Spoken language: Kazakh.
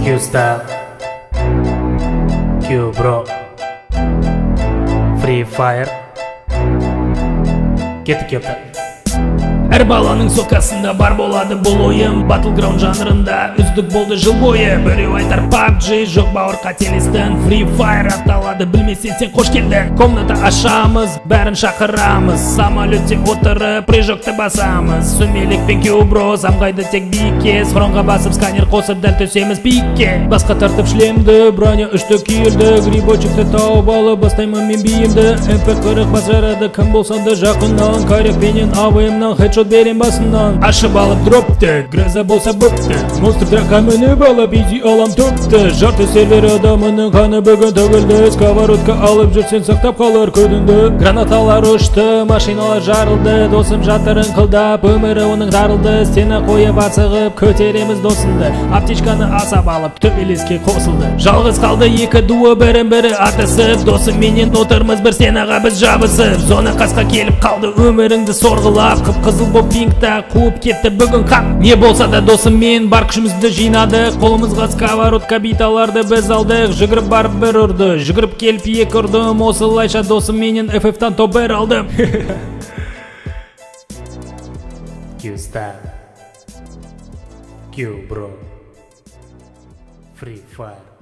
Q style, Q bro, Free Fire, кетті. Әр баланың соққасында бар болады бұл ойым. Battleground жанрында үздік болды жыл бойы. Біреу айтар PUBG, жоқ бауыр қателестің. Free Fire аталады, білмесең сен қош келдің. Комната ашамыз, бәрін шақырамыз. Самолетте отырып, прыжокты басамыз. Сүмелекпен Q bro, самғайды тек биікке. Схронға басып сканер қосып дәл төсеміз биікке. Басқа тартып шлемді, броня үшті киілді. Грибочекті тауып алып бастаймын мен биімді. MP40 бас жарады, кім болса да жақыннан. Корекпенен авымнан хедшот берем басынан. Ашып алып дропты, гроза болса бөпті. Монстр тракқа мініп алып изи алам төпті. Жарты сервер адамының қаны бүгін төгілді. Сковородка алып жүрсен сақтап қалар көдінді. Гранаталар ұшты, машиналар жарылды. Досым жатырын қылдап, өмірі оның дарылды. Стена қойып асығып, көтереміз досынды. Аптечканы асап алып, төбелеске қосылды. Жалғыз қалды екі дуы бірін-бірі атысып. Досым менен отырмыз бір стенаға біз жабысып. Зона қасқа келіп қалды, өміріңді сорғылап. Қып-қызыл боп пинкта қуып кетті бүгін қап. Не болса да досым мен бар күшімізді жинадық. Қолымызға сковородка биталарды біз алдық. Жүгіріп барып бір ұрды, жүгіріп келіп екі ұрдым. Осылайша досым менен FF-тан топ бір алдым. Q style, Q bro, Free Fire.